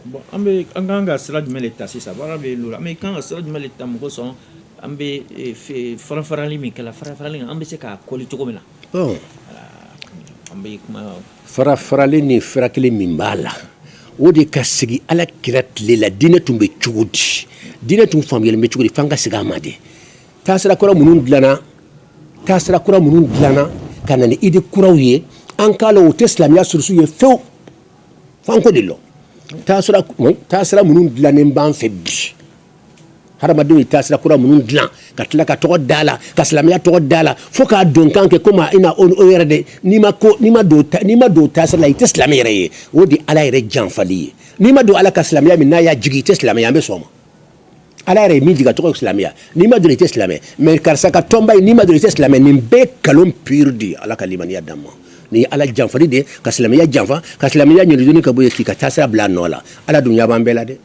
bon ambe anganga sira jumɛn de ta sisan baara bɛ yen an bɛ kan ka sira jumɛn de ta mɔgɔ sɔn an bɛ farafarali min kɛla farafarali an bɛ se k'a kɔli cogo min na an bɛ kuma farafarali ni fara kelen min b'a la o de ka sigi ala kira tile la diinɛ tun bɛ cogo di diinɛ tun faamuyalen bɛ cogo di f'an ka segin a ma de taasira kura minnu dilanna ka na ni idi kuraw ye an k'a la o tɛ silamɛya surusu ye fewu f'an ko de lɔ taasira minnu dilannen b'an fɛ bi hadamadenw ye taasira kura minnu dilan ka tila ka tɔgɔ da la ka silamɛya tɔgɔ da la fo k'a don kan kɛ komi ina o yɛrɛ de n'i ma don taasira la i tɛ silamɛ yɛrɛ ye o de ala yɛrɛ janfali ye n'i ma don ala ka silamɛya min n'a y'a jigi i tɛ silamɛ ye an bɛ sɔn o ma ala yɛrɛ ye min jigi a tɔgɔ ye silamɛya n'i ma don i tɛ silamɛ mais karisa ka tɔnba ye n'i ma don i tɛ silamɛ nin bɛɛ kalon pure de ye ala ka limaniya d'an ma ni ala janfali de ka silamɛya janfa ka silamɛya ɲɛlidonni ka bɔ ye k'i ka taasira bila a nɔ la ala dun ɲɛ b'an bɛɛ la dɛ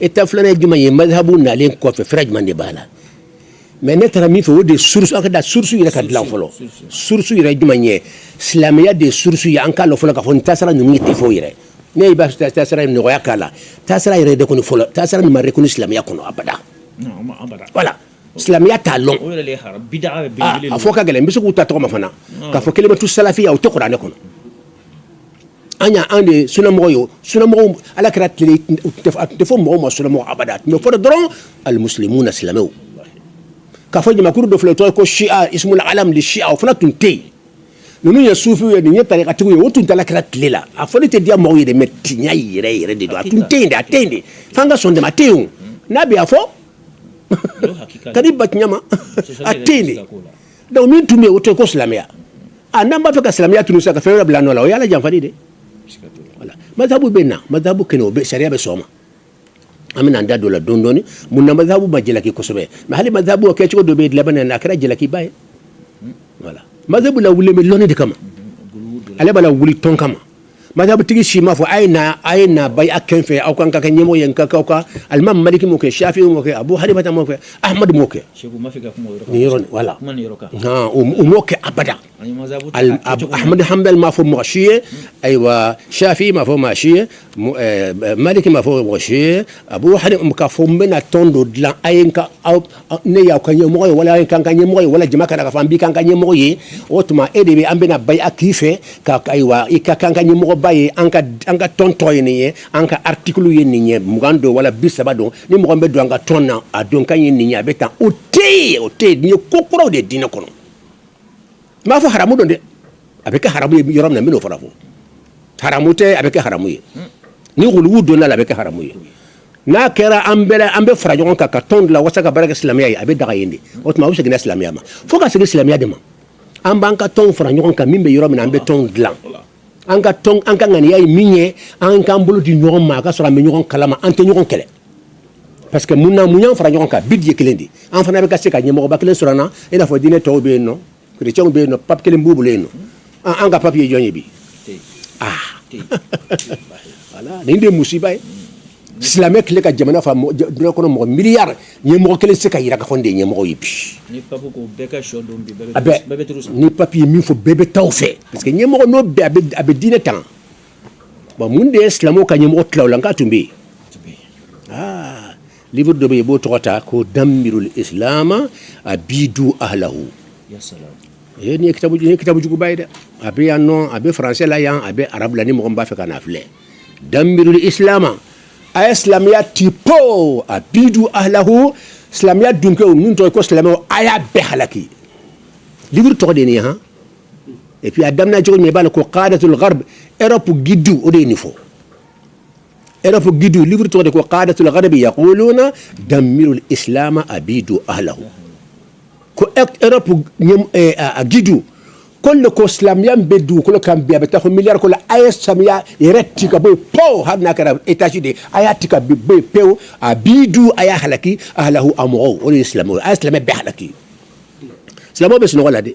état filanan ye jumɛn ye mazhabu nalen kɔfɛ fɛrɛ jumɛn de b'a la mais ne taara min fɛ o de source an ka da source yɛrɛ ka dilan fɔlɔ source yɛrɛ jumɛn ye silamɛya de source ye an k'a lɔ fɔlɔ k'a fɔ nin taasira ninnu tɛ fɔ yɛrɛ ne y'i ba taasira nɔgɔya k'a la taasira yɛrɛ de kɔni fɔlɔ taasira min ma reconnu silamɛya kɔnɔ abada voilà silamɛya t'a lɔn a fɔ ka gɛlɛn n bɛ se k'u ta tɔgɔ ma fana k'a fɔ kelimatu salafiya o tɛ kuranɛ kɔnɔ an de sunamɔgɔ ye sunamɔgɔw ala kɛra tile a tun tɛ fɔ mɔgɔw ma sunamɔgɔ abada a tun bɛ fɔ dɔrɔn alimuslimuna silamɛw k'a fɔ jamakuru dɔ filɛ o tɔgɔ ko shia ismul alam li shia o fana tun tɛ yen ninnu ye sufiw ye nin ye tarikatigiw ye o tun tɛ ala kɛra tile la a fɔli tɛ diya mɔgɔw ye de mɛ tiɲɛ yɛrɛ de don a tun tɛ yen de a tɛ yen de f'an ka sɔn dɛmɛ a tɛ yen o n'a bɛ a fɔ kadi bakiɲama a tɛ yen de donc min tun bɛ yen o tɛ ko silamɛya n'an b'a fɛ ka silamɛya tunu sisan ka fɛn wɛrɛ bila a nɔ la o y'ala janfali de voilà mazhabu bɛ na mazhabu kɛnɛ o bɛ sariya bɛ sɔn o ma an bɛna an da don o la dɔɔni dɔɔni mun na mazhabu ma jalaki kosɛbɛ mais hali mazhabu o kɛcogo dɔ bɛ yen laban na a kɛra jalakiba ye voilà mazhabu la wulilen bɛ lɔnni de kama ale b'a la wuli tɔn kama mazhabutigi si ma fɔ a ye na bay a kɛn fɛ aw kan ka kɛ ɲɛmɔgɔ ye nka k'aw ka alimami maliki m'o kɛ shafi'i m'o kɛ abu hanifata m'o kɛ ahmadu m'o kɛ nin yɔrɔ voilà o m'o kɛ abada ahmadu hanbal m'a fɔ mɔgɔ si ye ayiwa shafi'i m'a fɔ maa si ye maliki m'a fɔ mɔgɔ si ye abu hanifa k'a fɔ n bɛna tɔn dɔ dilan a ye ne y'aw ka ɲɛmɔgɔ ye wala a ye kan ka ɲɛmɔgɔ ye wala jama ka na k'a fɔ an b'i kan ka ɲɛmɔgɔ ye o tuma e de bɛ an bɛna bay a k'i fɛ ka ayiwa i ka kan ka ɲɛmɔgɔ ba ye an ka tɔn tɔ ye nin ye an ka article ye nin ye 20 don wala 30 don ni mɔgɔ bɛ don an ka tɔn na a don kan ye nin ye a bɛ tan o tɛ yen nin ye ko kuraw de diinɛ kɔnɔ n b'a fɔ haramu don dɛ a bɛ kɛ haramu ye yɔrɔ min na n bɛn'o fana fɔ haramu tɛ a bɛ kɛ haramu ye ni guluwu donna la a bɛ kɛ haramu ye n'a kɛra an bɛ fara ɲɔgɔn kan ka tɔn dilan walasa ka baara kɛ silamɛya ye a bɛ daga yen de o tuma a bɛ segin silamɛya ma fo ka segin silamɛya de ma an b'an ka tɔnw fara ɲɔgɔn kan min bɛ yɔrɔ min na an bɛ tɔn dilan an ka ŋaniya ye min ye an k'an bolo di ɲɔgɔn ma a ka sɔrɔ an bɛ ɲɔgɔn kalama an tɛ ɲɔgɔn kɛlɛ parce que mun y'an fara ɲɔgɔn kan bidi ye kelen de an fana bɛ ka se ka ɲɛmɔgɔba kelen sɔrɔ an na i n'a fɔ diinɛ tɔw bɛ yen nɔ chrétienw bɛ yen nɔ pape kelen b'u bolo yen nɔ an ka pape ye jɔn ye bi voilà nin de ye musiba ye silamɛ tile ka jamana fa dunan kɔnɔ mɔgɔ miliyari ɲɛmɔgɔ kelen se ka yira ka fɔ n de ye ɲɛmɔgɔ ye bi ni papi ye min fɔ bɛɛ bɛ taa o fɛ parce que ɲɛmɔgɔ n'o bɛɛ a bɛ diinɛ tan bon mun de ye silamɛw ka ɲɛmɔgɔ tila o la n k'a tun bɛ yen livre dɔ bɛ yen i b'o tɔgɔ ta ko damirul islam abidu ahlahu nin ye kitabu juguba ye dɛ a bɛ yan nɔ a bɛ faransɛ la yan a bɛ arabu la ni mɔgɔ min b'a fɛ ka n'a filɛ damirul islam a ye silamɛya ti po a bidu ahlahu silamɛya dunkɛw ninnu tɔgɔ ko silamɛw a y'a bɛɛ halaki livre tɔgɔ de ye nin ye han et puis a daminɛ cogo min i b'a la ko qadatul gharb Europe gidu o de ye nin fɔ Europe gidu livre tɔgɔ de ko qadatul gharb yaquluna damirul islam abidu ahlahu ko Europe gidu kolle ko silamɛya bɛ dugukolo kan bi a bɛ taa fɔ miliyari ko la a ye silamɛya yɛrɛ ti ka bɔ yen pewu hali n'a kɛra étage de a y'a ti ka bɔ yen pewu a b'i du a y'a halaki ahlahu a mɔgɔw o de ye silamɛw ye a ye silamɛ bɛɛ halaki silamɛw bɛ sunɔgɔ la dɛ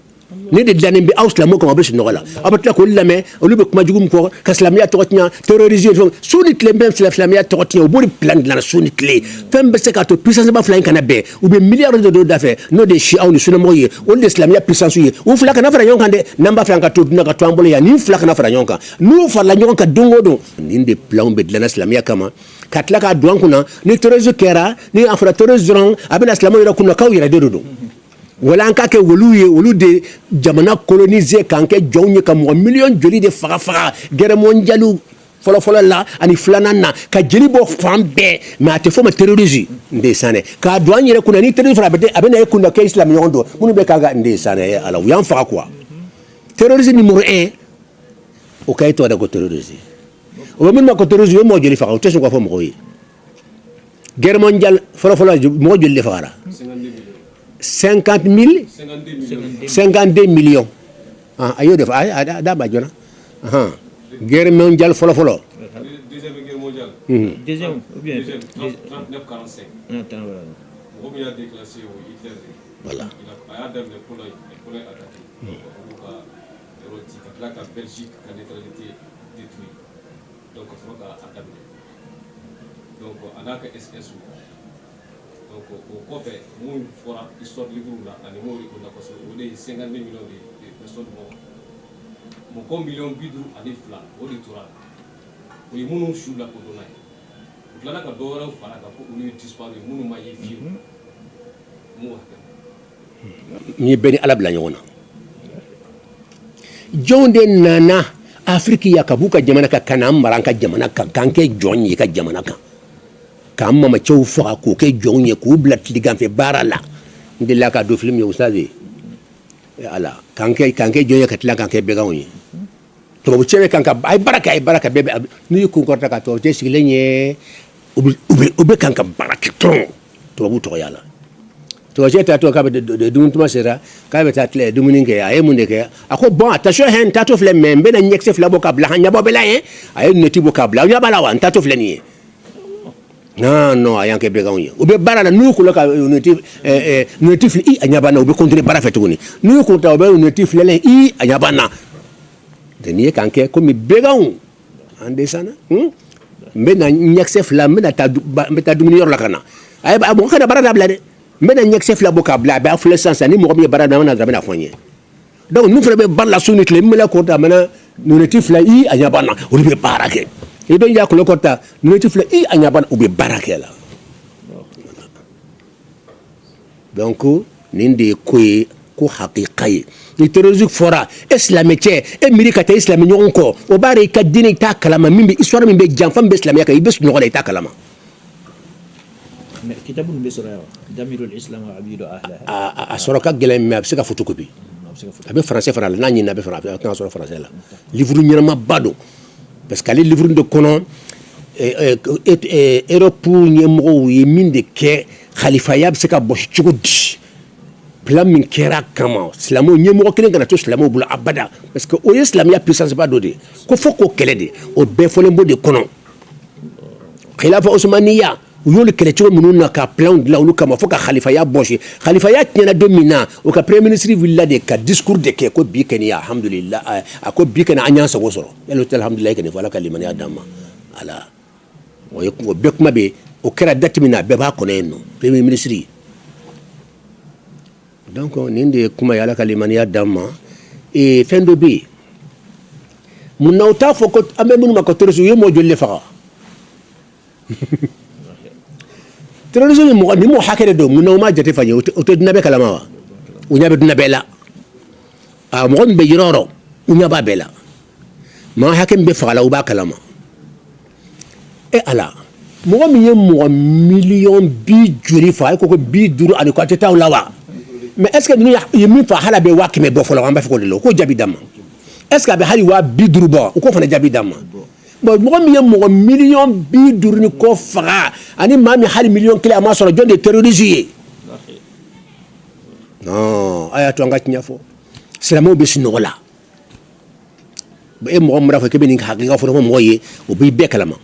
ne de danen bi auslamo ko abis no la abatla ko lame olu be kuma jugum ko ka islamia tokotnya terroriser suni tle même islamia tokotnya o bori plan de la suni tle fem be se ka to puissance ba flan kana be ou be milliards de dollars d'affaires no de shi aw ni suna moye o de islamia puissance yi o fla kana fara nyonka de namba flan ka to duna ka to ambole ya ni fla kana fara nyonka nu fala nyonka dongo do ni de plan be de la islamia kama katla ka duan kuna ni terroriser kera ni afra terroriser abena islamia ira kuna kaw ira de do wala an ka kɛ wolu de jamana coloniser kan kɛ jɔnw ye ka mɔgɔ million joli de faga guerre mondiale fɔlɔ la ani filanan na ka jeli bɔ fan bɛɛ mais a tɛ fɔ ma terrorisme nde sanɛ k'a don an yɛrɛ kunna ni terrorisme fana a bɛ na e kunna kɛ islam ɲɔgɔn dɔ minnu bɛ k'a ka nde sanɛ ala u y'an faga quoi terrorisme numéro 1 o ka e tɔgɔ de ko terrorisme o bɛ minnu ma ko terrorisme o ye mɔgɔ joli faga o tɛ sɔn k'a fɔ mɔgɔw ye guerre mondiale fɔlɔ mɔgɔ joli de fagara 52 millions. Ayo de da ba jona. Guerre mondiale folo. Deuxième guerre mondiale. Deuxième ou bien 39-45. On a déclassé Hitler. Voilà. Il a donné les Polonais attaqués. La Belgique a neutralité détruite. Donc il faut attaquer. Donc on a que SS. Donc au COPE, nous fera histoire de livre là, à l'émoi on a passé 50 millions de personnes mortes. Mon com million bidou à des flats, au littoral. Oui, mon chou la codona. Donc là, quand on a fait on a disparu, mon maillé vieux. Ni beni ala bla nyona. Jonde nana Afriki ya kabuka jamana ka kanam maranka jamana ka kanke jonyi ka jamana ka. Kama ma cew faga ko ke jonye ko blat ligan fe barala ndilla ka do film yo ustadi ala kanke jonye ka tla kanke be gawni to bu cewe kanka ay baraka bebe ni ko korta ka to te siglenye ubi kanka baraka to bu to yala to jeta to ka de dum tuma sera ka be tatle dumuni ke ay munde ke ako bon attention hen tato fle membe na nyekse fla bo ka bla hanya bo bela ay neti bo ka bla nya bala wan tato fle ni non ayan ke bega onye obe barala nu ko ka notif i anyabana obe continuer bara fetuni nu ko ta obe notif lele i anyabana de nie kanke ko mi bega on ande sana mbe na nyekse fla mbe na ta dumuni yor la kana ay ba mo kana bara da blade mbe na nyekse fla bo ka bla ba fle sans ni mo mi bara da na na fonye donc nu fle be barla sunit le mela ko ta mana notif la i anyabana obe barake et donc il y a que le côté nous étions i anyaban ou be barakela donc ninde ko haqiqai ni terrorisme fora islamité et mirikata islam nyon ko o bare ka dini ta kalama mimbe histoire mimbe jamfam be islamia ka ibes no ta kalama kitabun be sura damirul islam wa abidu ahla a sura ka gelen me absika photocopie abe français fara na nyina be fara ka sura français la livre nyama bado parce que les livres de Conan Europe nyemro yeminde ke khalifa yab seka bosh chugudi plan min kera kama slamo nyemro kelen kana to slamo bula abada parce que o islam ya puissance ba dode ko foko kelede o be folembo de Conan khilafa osmaniya yole kele chugo mununa ka plan de la kama foka khalifa ya boshi khalifa ya tena domina o ka premier ministre villa de ka discours de ke ko bi kenya alhamdulillah ako bi kana anya sa wosoro yalo alhamdulillah kene wala kalimani adama ala o yeko be kuma be o kera datimina be ba kono no premier ministre donc ninde kuma yala kalimani adama e fendo bi munauta foko ame munu makotorisu yemo jolle faga terrorisme ni mo hakere do mun ma jate fanye o to dina be kalama wa unya be dina bela a mo be yiroro unya ba bela ma hakem be fala u ba kalama e ala mo mi yem mo million bi juri fa ko bi duru ani ko tata lawa mais est ce que ni yemi fa hala be wa kime bo folo amba fa ko lo ko jabi dama est ce que be hali wa bi duru bo ko fa na jabi dama bon mo mi mo million bi duru ni ko faga ani mami hali million kile ama soro jonde terrorisme non aya to ngati nyafo silamo be sinola e mo mra fa ke be ni hakika fo mo ye o bi be kalama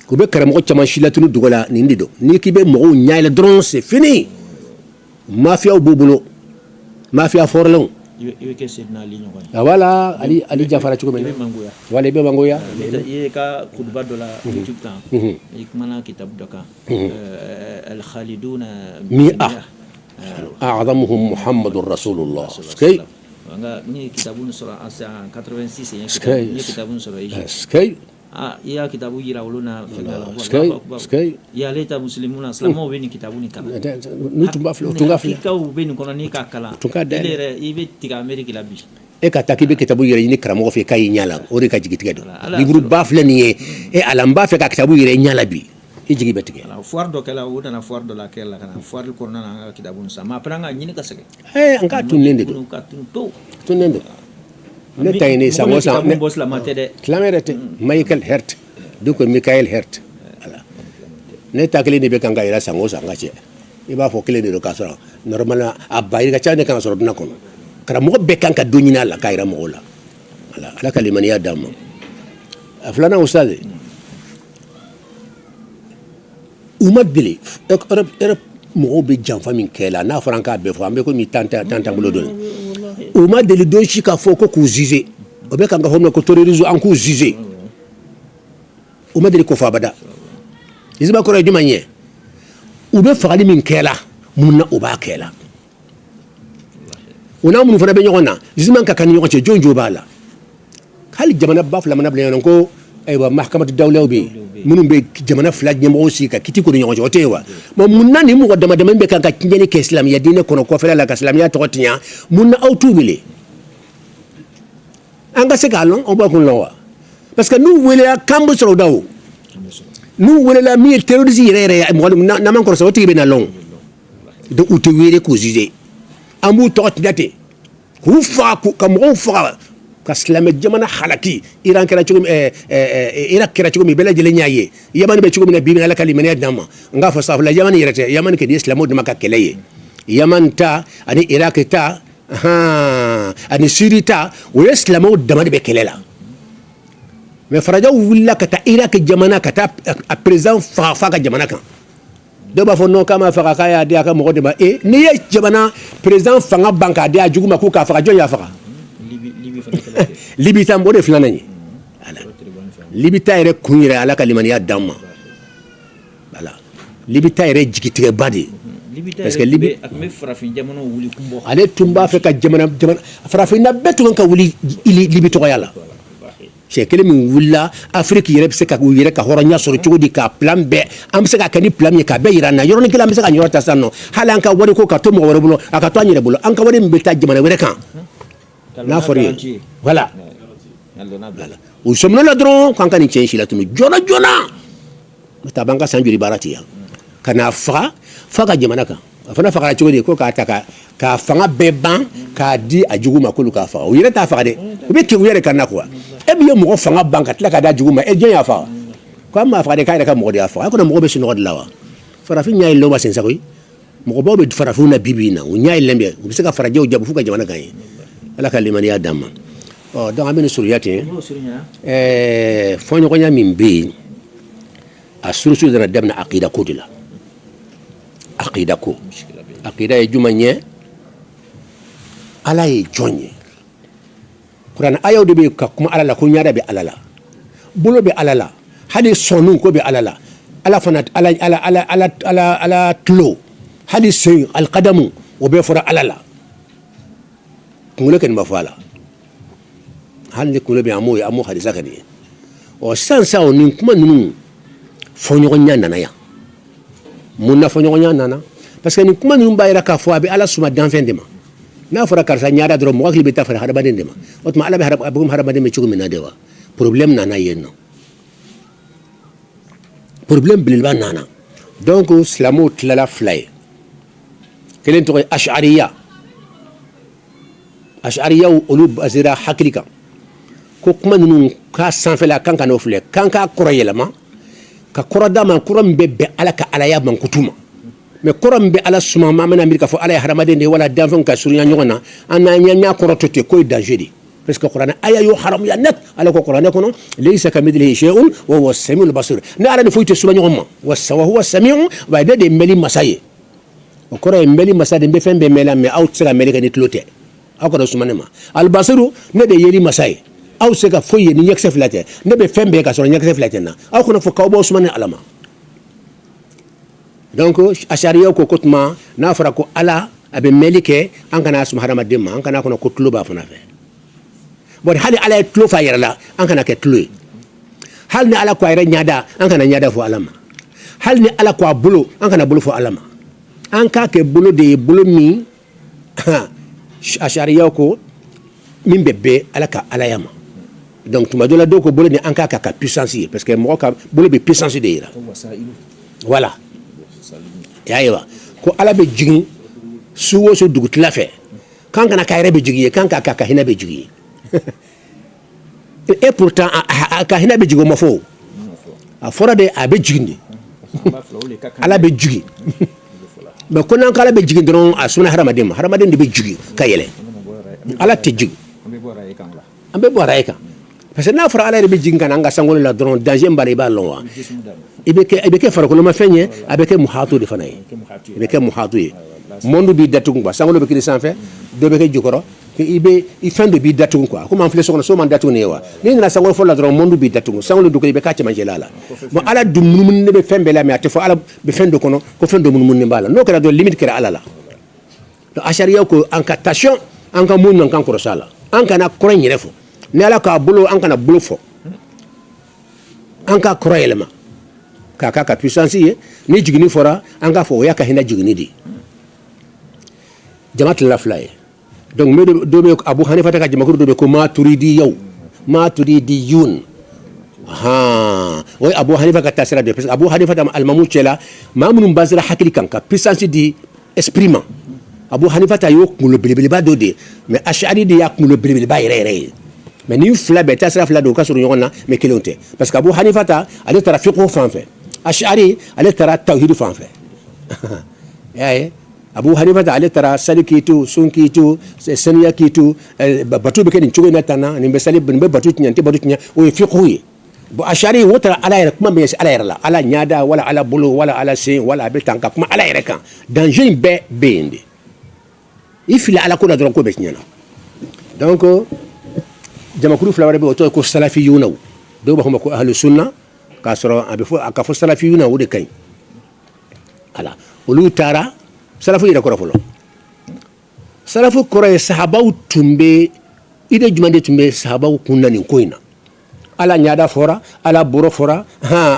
ko be karamo chama shilatunu dugola ni ndido ni ki be mo nyaale dron c'est fini mafia bobulo mafia forlon ibe ke sidna ali ñogon voilà ali jafara ci ko men wala be mangoya ye ka khutba do la youtube tan ikmana kitab doka al khaliduna mi'a a'zamuhum muhammadur rasulullah skay nga ni kitabun sura asa 86 ni kitabun sura skay ya kitabu yira uluna fegala skay ya leta muslimuna islamo be ni kitabu ni kala ni tumba ka u be ni kono ni ka kala ile ibe tiga amerika labi e ka takibe kitabu yira ni karamo fe kay nyala o re ka jigitiga do libru bafle ni e alamba fe ka kitabu yira nyala bi e jigi betige ala foire do kala o dana foire do la kala kana foire ko nana kitabu sa ma pranga nyini ka sege anka tunende do tunende ne tayni sango sa ne boss la matede clamerete Michael Hert duko Michael Hert ala ne takli ne be kanga ira sango sa ngache iba fo kile ne do kasoro normalement abayri ka chane kan soro dina kono kara mo be kanka dunyina la kayra mo la ala kalimani ya dam aflana ustadi umad bili Europe mo be janfa min kela na franka be fo ambe ko mi tanta ngulo don umad deli don shika fo ko ku zize o be kanga homna ko terrorisme an ku zize umad deli ko fa bada izba ko rajuma nye ube fagali min kela munna uba kela una mun fana be nyona zizman ka kan nyoko che jonjo bala hal jamana bafla mana blen ko aywa mahkamatu dawla bi munum be jamana flag nyamo aussi ka kiti ko nyoko tewa mo munna ni mu wadama dama be kan ka kinjeni ke islam ya dine kono ko fela la ka islam ya totinya munna autubile anga se galon on ba kun lawa parce que nous wele kambo soro daw nous wele la mi terrorisme rere mo na man ko so tibe na long de utewere ko jije amu tot date ku fa ku kam on fa ka islam jamana halaki iran kera chugum iraq kera chugum bela jele nyaaye yaman be chugum na bi na la kalimani adama nga fa safla yaman yerete yaman ke di islamo de maka keleye yaman ta ani iraq ta ani sirita wo islamo de ma de kelela mais faraja willa kata iraq jamana kata a président fa ka jamana kan do ba fo no kama fa ka ya dia ka mo de ma ni ye jamana président fanga banka dia juguma ku ka fa jo ya fa libi tambo de flana ni ala libi tayre kunyire ala kalimani ya damma ala libi tayre jigitire badi parce que libi ak me farafin jamono wuli kumbo ale tumba fe ka jamana farafin na betu ka wuli libi to yalla c'est que min wulla afrique yere se ka yere ka horonya soro cugudi ka plan be am se ka kani plan ye ka be irana yoroni kila am se ka nyorata sanno halanka wori ko ka to mo wori bulo aka to anyere bulo an ka wori mbeta jamana were kan na fori voilà ou somno la dron kan kan chenchi la tunu jona mata banka sanjuri barati ya kana fa ka jamana kan afana fa ka cugudi ko ka taka ka fanga beban ka di ajugu makulu ka fa o yere ta fa de o be ki o yere kan na quoi e bi mo fanga banka tla ka da juguma e je ya fa ko ma fa de ka ka mo de fa ko mo be sino de lawa farafi nyaay lo ba sen sakoy mo ko be farafu na bibina o nyaay lembe o se ka faraje o jabu fu ka jamana kan ala kalimani ya damma o donc amene suriyati fonyo ko nyami be a suru dana demna aqida ko dila aqida ko aqida e jumanye ala e jonye Quran ayaw de be ka kuma alala ko nyaada be alala bulo be alala hadi sonu ko be alala ala fanat ala tlo hadi sin al qadamu o be fora alala ngule ken mafala hande ko be amo hadisa kadi o sansa o nin kuma nunu fonyo nya nana ya munna fonyo nya nana parce que ni kuma nunu bayira ka fo abi ala suma danfendema na fora karsa nyaada dro mo akli be ta fara haraba dendema otma ala be haraba dendema chugo mina dewa problème nana yenno problème bilba nana donc islamo tlala flay kelen to ash'ariyya ulub azira haklika ko kuma nunu ka sanfela kanka no fle kanka koroyelama ka koroda man kuram be ala ka ala ya man kutuma mais kuram be ala suma ma mana mirka fo ala ya haramade ne wala danfon ka surunya nyona ana nya korotote ko danger parce que Qur'an aya yo haram ya net ala ko Qur'an kono laysa kamithlihi shay'un wa huwa as-sami'ul basir na ala ne foyte suma nyoma wa huwa as-sami'u wa de meli masaye o koro meli masade be fembe mela me out sera meli kan tlote aw ka sumane ma albasiru ne de yeri masai aw se ka foye ni yakse filate ne be fembe ka so yakse filate na aw kono fo ka bo sumane alama donc ashariya ko kotma na fara ko ala abe melike an kana sum harama demma an kana kono ko tulo ba fana fe bon hali ala tulo fa yerla an kana ke tulo hal ni ala ko ayra nyada an kana nyada fo alama hal ni ala ko bulu an kana bulu fo alama an ka ke bulu de bulu mi ashariya ko min bebe ala ka ala yama donc tuma dola do ko bulu ni an ka puissance parce que mo ka bulu be puissance de ira voilà yaiwa ko ala be jigin suwo so dugu tilafe kan kana kayre be jigi kan ka hina be jigi et pourtant ka hina be jigo mafo a fora de abe jigindi ala be jigi mais ko nan kala be jigi don a suna haramadin de be jigi kayele ala te jigi ambe bora kan parce que na fora ala be jigi kan anga sangolo la don danger mbare ba lonwa ibeke farakolo ma fenye abeke muhatu de fanaye ibeke muhatu ye mondu bi datu quoi sangolo be kiri sanfé do be ke jukoro ke ibe i fendo bi datu quoi comme en flé so man datu ne wa ni na sangolo fo la dron mondu bi datu sangolo do ko be ka ci manjela la bon ala dum mun ne be fembe la mais ate fo ala be fendo kono ko fendo mun ne bala no kala do limite kera ala la do ashariya ko en captation en ka mun kan ko sala en kana ko nyere fo ne ala ka bulo en kana bulo fo en ka ko elema ka puissance ye ni jigini fora an ka fo ya ka hina jigini di jamaat la fly donc me do be Abu Hanifa ta ka jamakuru do be ko ma turidi yun way Abu Hanifa ka tasira de parce que Abu Hanifa tam al mamu chela mamun bazira hakili kan ka puissance di expriment Abu Hanifa ta yo kulo bilibili ba do de mais ashari di ya kulo bilibili ba yere mais ni fla be tasira fla do ka suru yona mais kelonte parce que Abu Hanifa ta ale tara fiqhu fanfe ashari ale tara tawhid fanfe Abu Hanifa ta ale tara salikitu sunkitu saniyakitu batu be ken chugo natana ni be salib be batu nyanti batu nya o fiqhu bo ashari wota ala yere kuma be ala yere la ala nyada wala ala bulu wala ala sin wala be tanka kuma ala yere kan danger be bende ifila ala ko da dron ko be nyana donc jamakuru flaware be to ko salafiyuna do ba ko ahlus sunna ka soro abe fo aka fo salafiyuna wode kay ala olu tara salafu ida koro folo salafu koro e sahabau tumbe ide jumande tumbe sahabau kunna ni koina ala nyada fora ala buro fora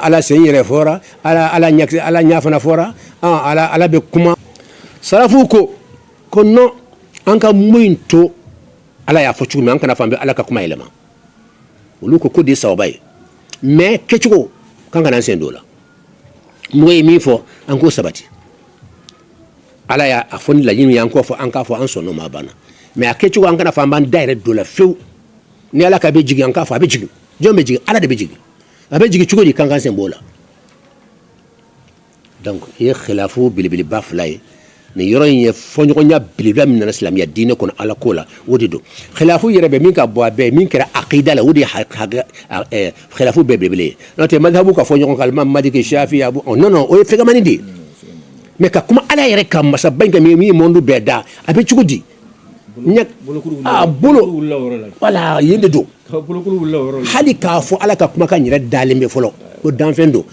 ala senyere fora ala nyaksi ala nyafana fora ala be kuma salafu ko no anka muinto ala ya fo chuma anka na fambe ala ka kuma elema olu ko de sawabai mais kechugo kanga nan sendola moy mi fo anko sabati ala ya afoni la yimi yanko fo anka fo anso no mabana mais akechugo anka na famba direct dola few ni ala ka be jigi anka fo be jigi jombe jigi ala de be jigi abe jigi chugo di kanga senbola donc ye khilafu bilibili baflay ni yoro ye fonyo nya bilibila min na islamiyya dine kon ala kola wodi do khilafu yere be min ka bo be min kera aqida la wodi khilafu be bilibili no te madhabu ka fonyo kon kalma madike shafi abu non o fe gamani di mais ka kuma ala yere kam masa banka mi mondu be da abe chugudi nyak bolo wala yende do hali ka fo ala ka kuma kan yere dalimbe folo ko danfendo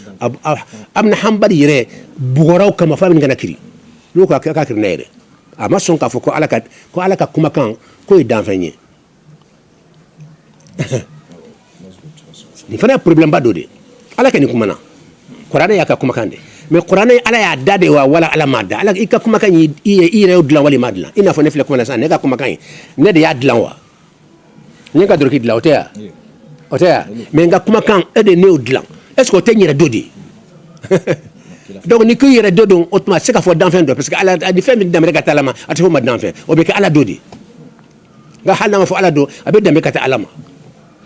amna hambali yere bugoraw kama famin ngana kiri lo ka kirnere ama son ka fo ko ala ka kuma kan ko i danfenye ni fana problème ba do de ala ka ni kuma na qur'an ya ka kuma kan de mais qur'an ala ya dade wa wala ala madda ala ka kuma kan i re odlan wali madla ina fo ne fle kuma na sa ne ka kuma kan ne de ya dlan wa ni ka dorki dlan otea mais nga kuma kan e de ne odlan est ce que te nyere dodi donc ni kuyere dodon automatique ka fo d'enfant do parce que ala di femme d'amérique talama ati fo ma d'enfant o be ka ala dodi nga halna ma fo ala do abe dambe kata alama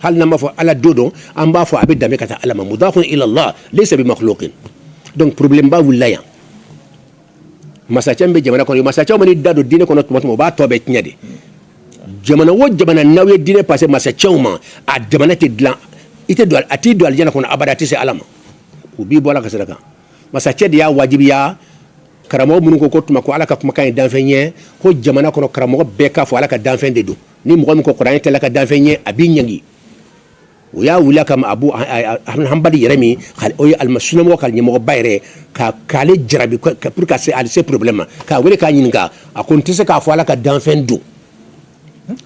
halna ma fo ala dodon amba fo abe dambe kata alama mudafun ila allah laysa bi makhluqin donc problème ba wulaya masachembe jamana ko masachembe ni dado dine ko no ba tobe tinyade jamana wo jamana nawe dine passé masachembe a jamana te dlan ite do ati do aljana ko abada ti se alama ubi bola ka sadaka masache dia wajibiya karamɔgɔ minnu ko tuma ko ala ka kumakan ye danfɛn ye ko jamana kɔnɔ karamɔgɔ bɛɛ k'a fɔ ala ka danfɛn de don ni mɔgɔ min ko kuranɛ tɛ ala ka danfɛn ye a b'i ɲangi o y'a wuli kama abu hanbali yɛrɛ min o ye sunamɔgɔ ka ɲɛmɔgɔba yɛrɛ k'ale jarabi pour que se problème ma k'a wele k'a ɲininka a ko n tɛ se k'a fɔ ala ka danfɛn don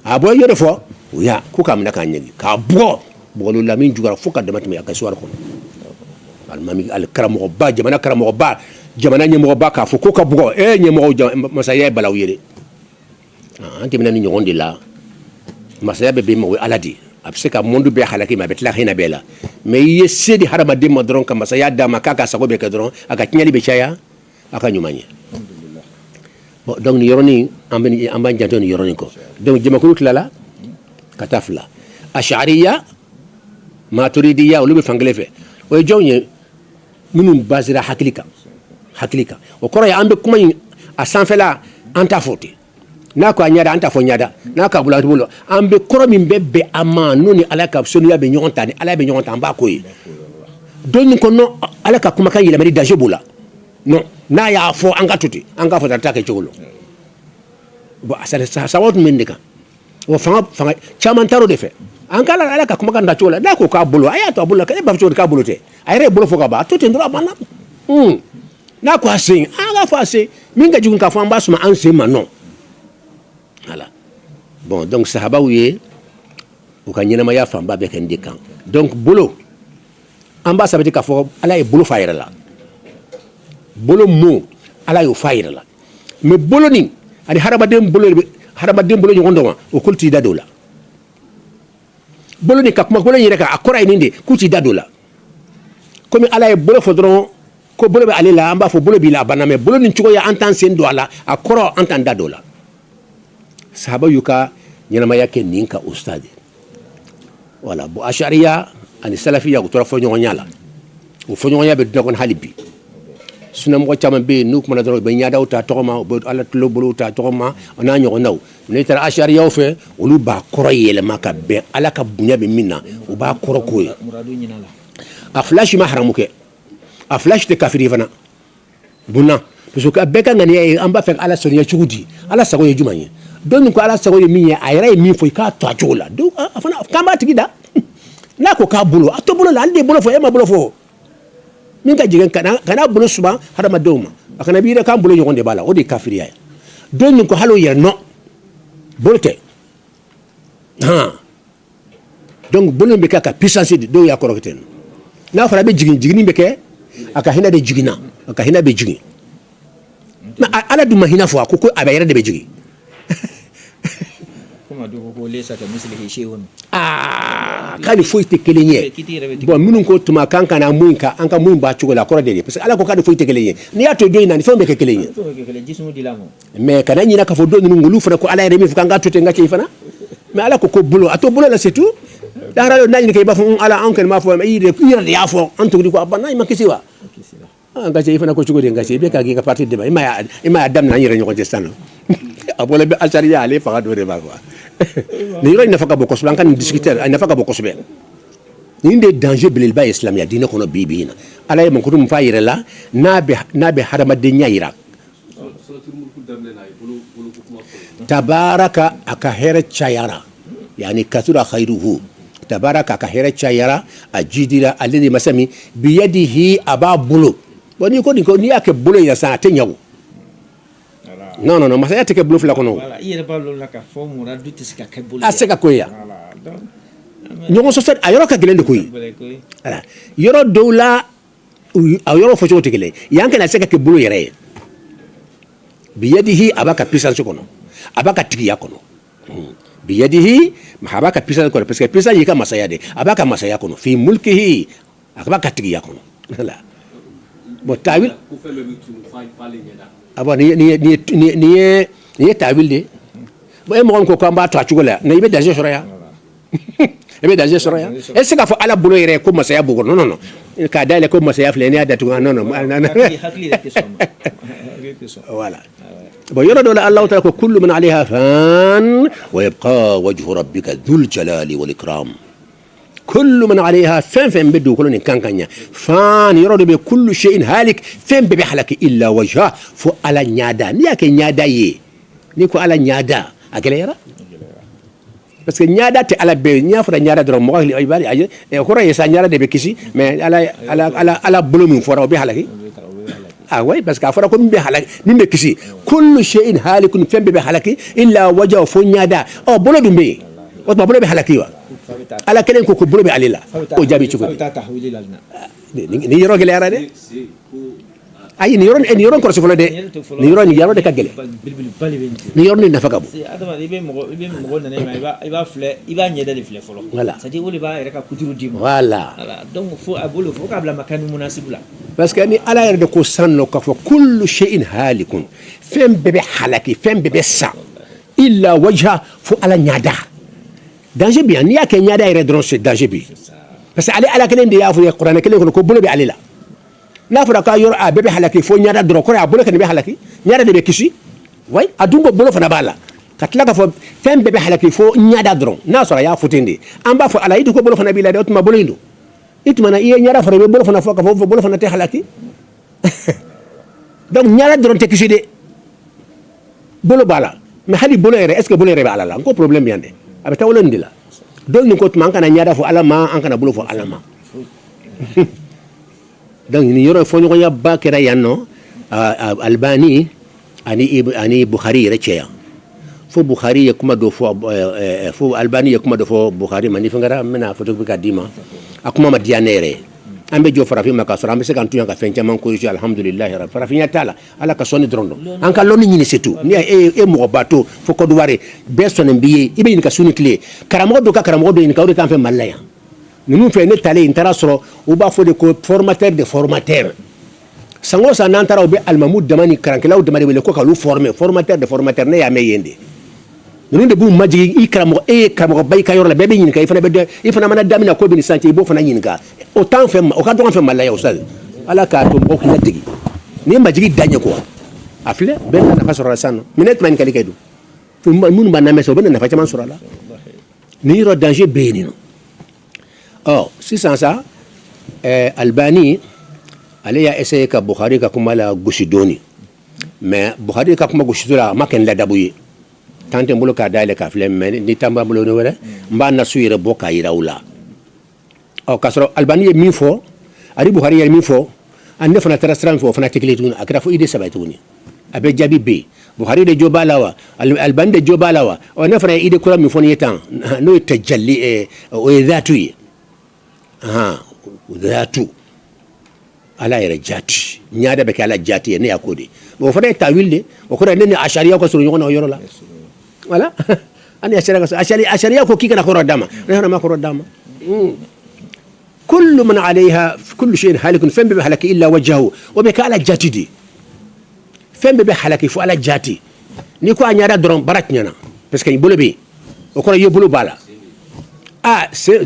a bɔ yɔrɔ fɔ o y'a ko k'a minɛ k'a ɲangi k'a bugɔlo la min jugara fo ka dama tɛmɛ a ka suwari kɔnɔ alimami karamɔgɔba jamana karamɔgɔba jamana ɲɛmɔgɔba k'a fɔ ko ka bugɔ ɲɛmɔgɔ masaya ye balaw ye dɛ an tɛmɛna ni ɲɔgɔn de la masaya bɛ bɛn ma o ye ala de a bɛ se ka monde bɛɛ halaki mais a bɛ tila hinɛ bɛɛ la mais i ye se di hadamaden ma dɔrɔn ka masaya d'a ma k'a ka sago bɛ kɛ dɔrɔn a ka tiɲɛli bɛ caya a ka ɲuman ye bon donc nin yɔrɔnin an b'an janto nin yɔrɔnin kɔ donc jamakulu tilala ka taa fila ashariya maturidiya olu bɛ fankelen fɛ o ye jɔnw ye minnu basira hakili kan o kɔrɔ ye an bɛ kuma in a sanfɛla an t'a fɔ ten n'a ko a ɲada an t'a fɔ ɲada n'a ka bolo bolo an bɛ kɔrɔ min bɛ bɛn a ma n'o ni ala ka sonuya bɛ ɲɔgɔn ta ni ala bɛ ɲɔgɔn ta an b'a ko ye don kɔnɔ ala ka kumakan yɛlɛmali danger b'o la non n'a y'a fɔ an ka to ten an k'a fɔ tan a t'a kɛ cogo la bon sababu tun bɛ nin de kan o fanga caman taar'o de fɛ an ka ala ka kumakan da cogo la n'a ko k'a bolo a y'a to a bolo la k'e b'a fɔ cogo di k'a bolo tɛ a yɛrɛ ye bolo fɔ ka ban a to ten dɔrɔn a banna n'a ko a sen an k'a fɔ a sen min ka jugu k'a fɔ an b'a suma an sen ma non voilà bon donc sahabaw ye u ka ɲɛnamaya fanba bɛɛ kɛ nin de kan donc bolo an b'a sabati k'a fɔ ala ye bolo fa a yɛrɛ la bolo mo ala y'o fa a yɛrɛ la mais bolo nin ani hadamaden bolo ɲɔgɔn dɔn wa o k'olu t'i da don o la bolo nin ka kuma bolo yɛrɛ kan a kɔrɔ ye nin de k'u t'i da don o la komi ala ye bolo fɔ dɔrɔn ko bolo bɛ ale la an b'a fɔ bolo b'i la a banna mais bolo nin cogoya an t'an sen don a la a kɔrɔ an t'an da don o la sahaba y'u ka ɲɛnamaya kɛ nin ka o stade voilà bon ashariya ani salafiya u tora fɔɲɔgɔnya la o fɔɲɔgɔnya bɛ duna kɔnɔ hali bi sunamɔgɔ caman bɛ yen n'u kumana dɔrɔn u bɛ ɲadaw ta tɔgɔma u bɛ ala tulo bolow ta tɔgɔma o n'a ɲɔgɔnnaw n'i taara ashariyaw fɛ olu b'a kɔrɔ yɛlɛma ka bɛn ala ka bonya bɛ min na u b'a kɔrɔ k'o ye a fila si ma haramu kɛ a fila si tɛ kafiri fana bunna parce que bɛɛ ka ŋaniya ye an b'a fɛ ala sɔrɔya cogo di ala sago ye jumɛn ye don ko ala sago ye min ye a yɛrɛ ye min fɔ i k'a to a cogo la donc fana k'an b'a tigi da n'a ko k'a bolo a to bolo la ale de bolo fɔ e ma bolo fɔ min ka jigin kana bolo suban hadamadenw ma a kana b'i yɛrɛ k'an bolo ɲɔgɔn de b'a la o de ye kafiriya ye don ko hali o yɛrɛ nɔ bolo tɛ donc bolo bɛ kɛ ka puissance de dɔw y'a kɔrɔ ten n'a fɔra a bɛ jigin bɛ kɛ a ka hinɛ de jiginna a ka hinɛ bɛ jigin mais ala dun ma hinɛ fɔ a ko a bɛ yɛrɛ de bɛ jigin k'ale foyi tɛ kelen ye bon minnu ko tuma k'an kana mun kan an ka mun b'a cogo la kɔrɔ de ye parce que ala ko k'ale foyi tɛ kelen ye n'i y'a to don in na ni fɛnw bɛ kɛ kelen ye mais kana ɲinɛ k'a fɔ don ninnu olu fana ko ala yɛrɛ min fɔ k'an ka to ten n ka kɛ fana mais ala ko bolo a to bolo la c'est tout lahara n'a ɲininka i b'a fɔ ala an kɔni m'a fɔ i yɛrɛ de y'a fɔ an tugudi ko a banna i ma kisi wa an ka cɛ i fana ko cogo di n ka cɛ i bɛ k'a k'i ka parti dɛmɛ i m'a daminɛ an yɛrɛ ɲɔgɔn cɛ sisan a bɔla bɛ ashariya ale faga dɔ de b'a quoi nin yɔrɔ in nafa ka bon kosɛbɛ an ka nin discuter a nafa ka bon kosɛbɛ nin de ye danger belebeleba ye silamɛya diinɛ kɔnɔ bi in na ala ye mankoro min f'a yɛrɛ la n'a bɛ hadamadenya yira tabaraka a ka hɛrɛ cayara yani kasura khairuhu tabaraka a ka hɛrɛ cayara a jidira ale de masa min biyadihi a b'a bolo bon n'i ko n'i y'a kɛ bolo yɛrɛ san a tɛ ɲɛ o non masaya tɛ kɛ bolo fila kɔnɔ a se ka ko ye ɲɔgɔn sɔsɔ a yɔrɔ ka gɛlɛn de koyi yɔrɔ dɔw la a yɔrɔ fɔcogo tɛ kelen yan kana se ka kɛ bolo yɛrɛ ye biyadihi a b'a ka puissance kɔnɔ a b'a ka tigiya kɔnɔ biyadihi a b'a ka puissance kɔnɔ parce que puissance y'i ka masaya de a b'a ka masaya kɔnɔ fi mulkihi a b'a ka tigiya kɔnɔ bon tawil bon nin ye tawil de bon e mɔgɔ min ko k'an b'a to a cogo la i bɛ danger sɔrɔ yan i bɛ danger sɔrɔ yan e tɛ se k'a fɔ ala bolo yɛrɛ ko masaya b'o kɔnɔ non k'a dayɛlɛ ko masaya filɛ n'i y'a datugu non voilà bon yɔrɔ dɔ la alahu taala ko kullu man alayha fan wa yabqa wajhu rabbika dhul jalali wal ikram كل من عليها فين بدو كلون كان كانيا فان يرد بكل شيء هالك فين بحلك الا وجهه فو على نيادا نياك نيادا نيكو على نيادا اكليرا بس نيادا تي على بي نيافرا نيادا درو مو لي ايبالي اي كورا يسا نيادا دي بكيسي مي على بلومين فورا بحلك وي بس كافرا كون بحلك ني بكيسي كل شيء هالك فين بحلك الا وجهه فو نيادا او بلو دمبي وما بلو بحلك ala kelen ko bulo be alila o jabi ci ko ni yoro gele ara de ay ni yoron ko so folo de ni yoron ni yaro de kagele ni yoron ni nafaka bu adama ibe mo na ne ma iba fle iba nyeda de fle folo voilà ça dit woli ba reka kuturu dimo voilà donc faut abulo faut kabla makanu munasibula parce que ni ala yar de ko sanno ka fo kullu shay'in halikun fem bebe halaki fem bebe sa illa wajha fu ala nyada danger bi ni yake nyaada ire drone c'est danger bi parce que ala kelen de yafu ya qur'an kelen ko bulo bi alila na fura ka yor a bebe halaki fo nyaada drone ko ya bulo kan be halaki nyaada de be kisi way adungo bulo fana bala katla ka fo fem bebe halaki fo nyaada drone na sora ya futende amba fo ala itu ko bulo fana bila de otuma bulo indo ituma na iye nyaada fara be bulo fana fo ka fo bulo fana te halaki donc nyaada drone te kisi de bulo bala mais hali bulo ere est ce que bulo ere bala la ko problème yande abe tawlen dila dol ni ko tuma kana nyaada fo alama an kana bulo fo alama donc ni yoro fo nyoko ya bakira yanno albani ani bukhari recheya fo bukhari kuma do fo albani kuma do fo bukhari mani fingara mena foto bi kadima akuma madianere ambe jo farafi makasora ambe se kan tuya ka fencha man ko alhamdulillah rabbil farafi tala ala ka soni drondo an ka loni ni setu ni mo bato fo ko duware be sonen biye ibe ni ka suni clé karamo do ni ka o de tan fe malaya nous fait net aller interasro ou ba fo de ko formateur de formateur sango sa nantara obe almamud damani karankela o damani wele ko ka lu formateur de formateur ne ya me yende nous de bu majigi ikramo kramo bay ka yor la bebe yin ka ifana be ifana mana damina ko bin santi bo fana yin ka o tan fe o ka don fe malaya ustad ala ka to mo ko tigi ni majigi danya ko afle ben na fa sura sano minet man kali kaydu mun ba na meso ben na fa chama sura la ni ro danger benino or si sans ça albani allez ya essayer ka bukhari ka kuma la gushidoni mais bukhari ka kuma gushidura maken la dabuye tante mbolo ka dale ka flem men ni tamba mbolo no wala mba na suyire boka irawla o kasro albani mi fo ari bukhari mi fo ande fana terastran fo fana tekletun akra fo ide sabatuni abe jabi be bukhari de jobalawa albani de jobalawa o na fana ide kula mi fo ni tan no tajalli o dhatu dhatu ala yɛrɛ jati nyaada bɛ kɛ ala jati ye ne y'a ko de o fana ye tawil de o kɔrɔ ne ni asariya ka sɔrɔ ɲɔgɔn na o yɔrɔ la voilà ani asariya ka sɔrɔ asariya ko k'i kana kɔrɔ d'a ma ne fana ma kɔrɔ d'a ma kullu man alayha kullu shay'in halikun fɛn bɛɛ bɛ halaki illa wajhahu o bɛ kɛ ala jati de fɛn bɛɛ bɛ halaki fo ala jati ni ko a nyaada dɔrɔn baara tiɲɛna parce que i bolo bɛ yen o kɔrɔ i ye bolo b'a la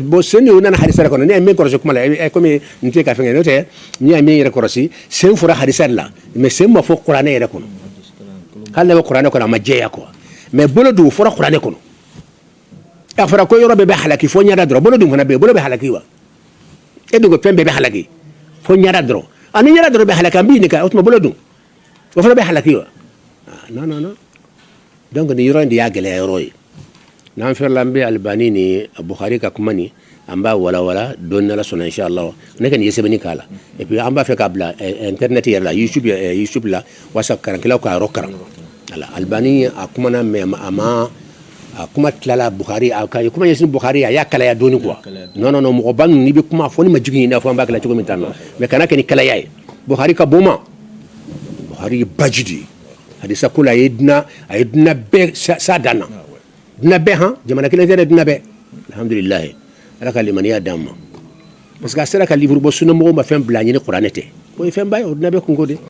bon seni o nana hadisa kono ne men korso kuma la comme nte ka fengé note ni ami yere korosi sen fura hadisa la mais sen ma fo qur'an yere kono halle qur'an kono ma jeya ko mais bolo du fura qur'an kono afara ko yoro be halaki fo nyaada dro bolo du fana be bolo be halaki wa e du go pembe be halaki fo nyaada dro ani nyaada dro be halaka bi ni ka otma bolo du fo fana be halaki wa non donc ni yoro ndi ya gele yoro nan fer lambe albani ni bukhari ka kuma ni amba wala don la sona inshallah ne kan yese bani kala et puis amba fe kabla internet yalla youtube la whatsapp karan kila ka rokara ala albani akuma na me ama akuma tlala bukhari aka kuma yesin bukhari ya kala ya doni quoi non mo ban ni be kuma foni ma jigi ni fa amba kala ci ko mintan mais kana ken kala yaay bukhari ka boma bukhari bajidi hadisa kula yedna be sadana nabe jamana kile tere nabe alhamdulillah ala ka limaniya damma parce que asira ka livre bo sunna mo ma fem bla ni qur'anete ko fem bay o nabe ko ngode